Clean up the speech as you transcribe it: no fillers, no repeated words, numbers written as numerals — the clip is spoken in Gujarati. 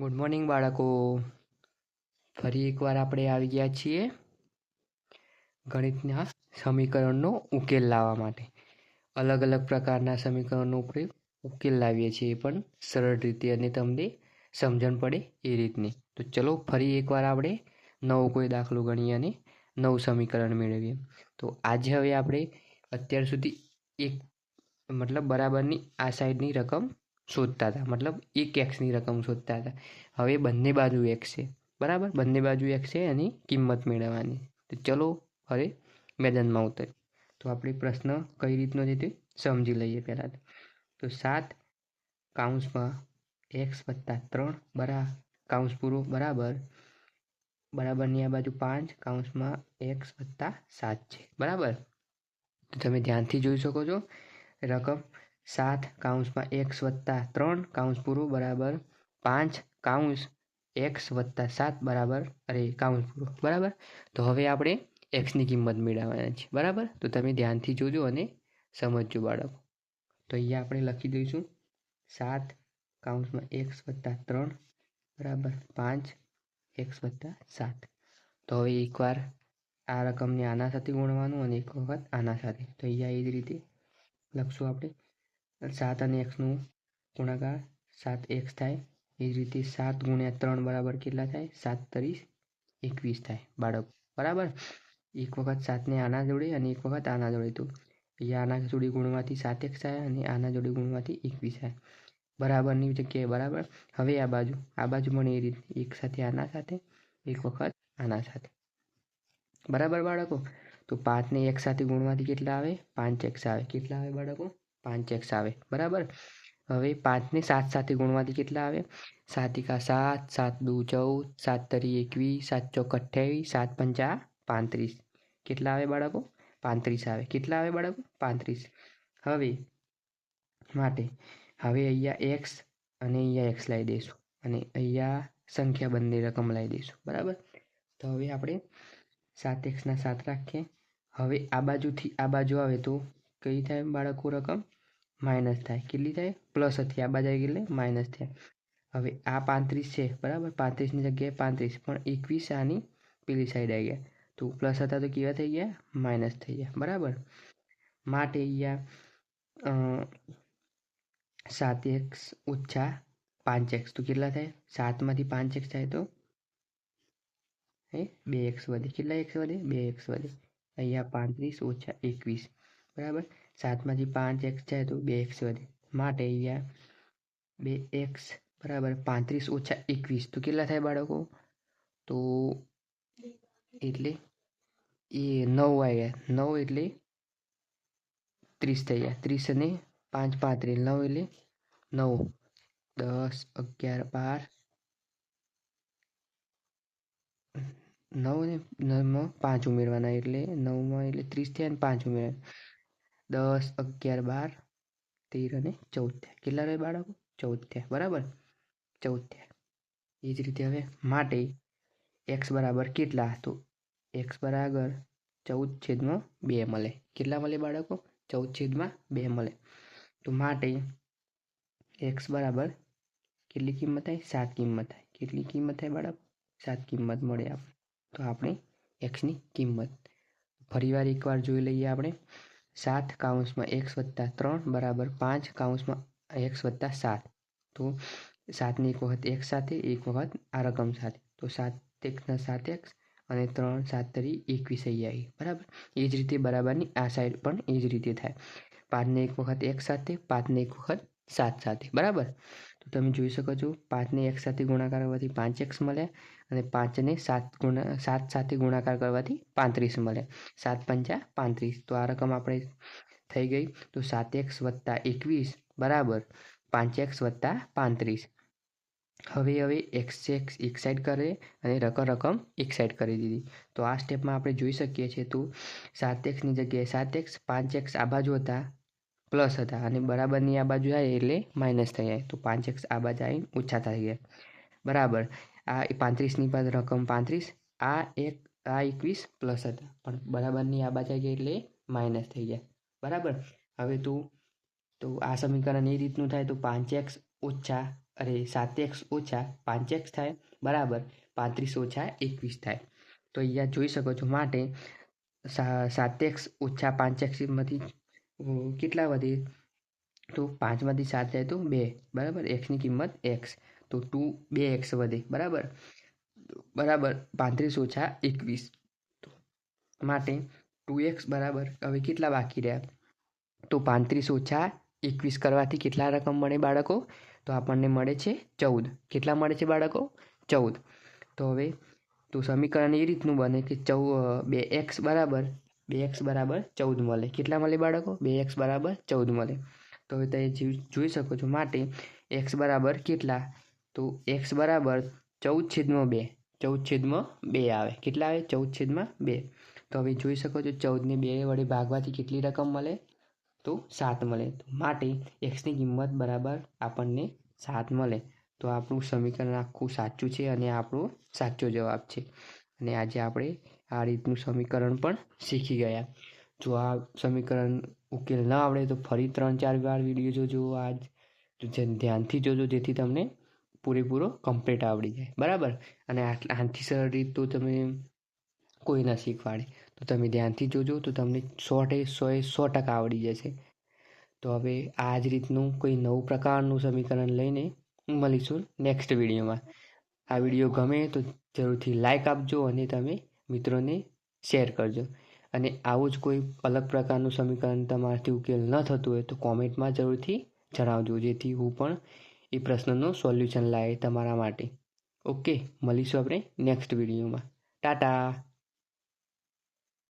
ગુડ મોર્નિંગ બાળકો. ફરી એકવાર આપણે આવી ગયા છીએ ગણિતના સમીકરણનો ઉકેલ લાવવા માટે. અલગ અલગ પ્રકારના સમીકરણનો ઉકેલ લાવીએ છીએ, પણ સરળ રીતે અને તમને સમજણ પડે એ રીતની. તો ચલો ફરી એકવાર આપણે નવો કોઈ દાખલો ગણીએ અને નવું સમીકરણ મેળવીએ. તો આજે હવે આપણે અત્યાર સુધી એક બરાબરની આ સાઈડની રકમ શોધતા હતા, એક એક્સની રકમ શોધતા હતા. હવે બંને બાજુ એક્સ છે, બરાબર. બંને બાજુ એક્સ છે, એની કિંમત મેળવવાની. તો ચલો હવે મેદાનમાં ઉતરીએ. તો આપણે પ્રશ્ન કઈ રીતનો છે તે સમજી લઈએ પહેલાં. તો 7 કૌંસમાં એક્સ વત્તા 3 કૌંસ પૂરો બરાબરની આ બાજુ 5 કૌંસમાં એક્સ વત્તા 7 છે, બરાબર. તો તમે ધ્યાનથી જોઈ શકો છો રકમ 7 કૌંસમાં એક્સ વત્તા 3 કૌંસ પૂરો બરાબર 5 કૌંસ એક્સ વત્તા 7 કૌંસ પૂરો, બરાબર. તો હવે આપણે એક્સની કિંમત મેળવવાની છે, બરાબર. તો તમે ધ્યાનથી જોજો અને સમજજો બાળકો. તો અહીંયા આપણે લખી દઈશું 7 કૌંસમાં એક્સ વત્તા 3 બરાબર 5 એક્સ વત્તા 7. તો હવે એકવાર આ રકમને આના સાથે ગુણવાનું અને એક વખત આના સાથે. તો અહીંયા એ જ રીતે લખશું આપણે 7 અને એક્સનું ગુણાકાર 7x થાય. એ જ રીતે 7 ગુણ્યા 3 બરાબર કેટલા થાય? 7 તરીસ 21 થાય બાળકો, બરાબર. એક વખત 7ને આના જોડે અને એક વખત આના જોડે. તો અહીંયા આના જોડે ગુણવાથી 7x થાય અને આના જોડે ગુણવાથી 21 થાય, બરાબરની જગ્યાએ, બરાબર. હવે આ બાજુ પણ એ રીતે એક સાથે આના સાથે, એક વખત આના સાથે, બરાબર બાળકો. તો 5ને x સાથે ગુણવાથી કેટલા આવે? 5x આવે. કેટલા આવે બાળકો? 5x આવે, બરાબર. હવે 5ને 7 સાથે ગુણવાથી કેટલા આવે? 7 × 7, 7 × 2 14, 7 તરી 21, 7 ચોક 28, 7 પંચા 35. કેટલા આવે બાળકો? 35 આવે. કેટલા આવે બાળકો? 35. હવે અહીંયા x અને અહીંયા x લાવી દઈશું અને અહીંયા સંખ્યા બંને રકમ લાવી દઈશું, બરાબર. તો હવે આપણે 7x ના 7 રાખીએ. હવે આ બાજુથી આ બાજુ આવે તો કઈ થાય બાળકો? રકમ માઇનસ થાય. કેટલી થાય? પ્લસ હતી. આ બાજુ આવી એટલે માઇનસ થાય. હવે આ 35 છે, બરાબર. 35ની જગ્યાએ 35, પણ 21 આની પેલી સાઈડ આવી ગયા. તો પ્લસ હતા તો કેવા થઈ ગયા? માઇનસ થઈ ગયા, બરાબર. માટે અહીંયા 7x ઓછા 5x તો કેટલા થાય? 7માંથી 5x જાય તો 2x વધે. કેટલા x વધે? 2x વધે. અહીંયા 35 ઓછા 21, બરાબર. 7માંથી 5x જાય તો 2x વધે. માટે અહીંયા 2x બરાબર 35 ઓછા 21 તો કેટલા થાય બાળકો? તો એટલે એ 9 આવ્યા. 9 એટલે 30 થઈ ગયા. 30 અને 5 35, 9 એટલે 9 10 11 12 9 ને 9માં 5 ઉમેરવાના એટલે 9માં એટલે 30 થયા અને 5 ઉમેરવાના 10 11 12 13 અને 14 થયા. કેટલા રહે બાળકો? 14 થયા, બરાબર. 14 થયા. એ જ રીતે હવે માટે x બરાબર કેટલા? તો x બરાબર 14/2 મળે. કેટલા મળે બાળકો? 14/2 મળે. તો માટે x બરાબર કેટલી કિંમત થાય? 7 કિંમત થાય. કેટલી કિંમત થાય બાળકો? 7 કિંમત મળે આપણે. તો આપણે એક્સની કિંમત ફરીવાર એકવાર જોઈ લઈએ આપણે. 7 કૌંસમાં x વત્તા 3 બરાબર 5 કૌંસમાં x વત્તા 7. તો 7ને એક વખત x સાથે, એક વખત આ રકમ સાથે. તો 7x ના 7x અને 3 7 તરી 21 આવી, બરાબર. એ જ રીતે બરાબરની આ સાઈડ પણ એ જ રીતે થાય. 5ને એક વખત x સાથે, 5ને એક વખત 7 સાથે, બરાબર. તો તમે જોઈ શકો છો 5ને x સાથે ગુણાકાર કરવાથી 5x મળે અને 5ને 7 સાથે ગુણાકાર કરવાથી 35 મળે. 7 પંચા 35. તો આ રકમ આપણે થઈ ગઈ. તો 7x વત્તા 21 બરાબર 5x વત્તા 35. હવે x એક સાઈડ કરે અને રકમ એક સાઈડ કરી દીધી. તો આ સ્ટેપમાં આપણે જોઈ શકીએ છીએ. તો 7xની જગ્યાએ 7x, 5x આ બાજુ હતા પ્લસ હતા અને બરાબરની આ બાજુ આવે એટલે માઇનસ થઈ જાય. તો 5x આ બાજુ આવીને ઓછા થઈ ગયા, બરાબર. આ 35ની બાદ રકમ 35, આ 21 પ્લસ હતા પણ બરાબરની આ બાજુ આવી ગયા એટલે માઇનસ થઈ ગયા, બરાબર. હવે તો આ સમીકરણ એ રીતનું થાય. તો 5x ઓછા અરે 7x ઓછા 5x થાય બરાબર 35 ઓછા 21 થાય. તો અહીંયા જોઈ શકો છો. માટે 7x ઓછા 5xમાંથી કેટલા વધે? તો 5માંથી 7 જાય તો 2 બરાબર. એક્સની કિંમત x તો 2x વધે બરાબર. 35 ઓછા 21. માટે 2x બરાબર હવે કેટલા બાકી રહ્યા? તો 35 ઓછા 21 કરવાથી કેટલા રકમ મળે બાળકો? તો આપણને મળે છે 14. કેટલા મળે છે બાળકો? 14. તો હવે તો સમીકરણ એ રીતનું બને કે 2x બરાબર 14 મળે. કેટલા મળે બાળકો? 2x બરાબર 14 મળે. તો હવે તમે જોઈ શકો છો. માટે x બરાબર કેટલા? તો x બરાબર 14/2. 14/2 આવે. કેટલા આવે? 14/2. તો હવે જોઈ શકો છો 14ને 2 વડે ભાગવાથી કેટલી રકમ મળે? તો 7 મળે. માટે એક્સની કિંમત બરાબર આપણને 7 મળે. તો આપણું સમીકરણ આખું સાચું છે અને આપણો સાચો જવાબ છે. અને આજે આપણે આ રીતનું સમીકરણ પણ શીખી ગયા. જો આ સમીકરણ ઉકેલ ન આવડે તો ફરી 3-4 વાર વિડીયો જોજો. આજ ધ્યાનથી જોજો જેથી તમને પૂરેપૂરો કમ્પ્લીટ આવડી જાય બરાબર. અને આનાથી સરળ રીત તો તમે કોઈ ના શીખવાડે. તો તમે ધ્યાનથી જોજો તો તમને 100% આવડી જશે. તો હવે આ જ રીતનું કોઈ નવું પ્રકારનું સમીકરણ લઈને મળીશું નેક્સ્ટ વિડીયોમાં. આ વિડીયો ગમે તો જરૂરથી લાઈક આપજો અને તમે મિત્રોને શેર કરજો. અને આવું જ કોઈ અલગ પ્રકારનું સમીકરણ તમારાથી ઉકેલ ન થતું હોય તો કોમેન્ટમાં જરૂરથી જણાવજો જેથી હું પણ એ પ્રશ્નનું સોલ્યુશન લાવે તમારા માટે. ઓકે, મળીશું આપણે નેક્સ્ટ વિડીયોમાં. ટાટા.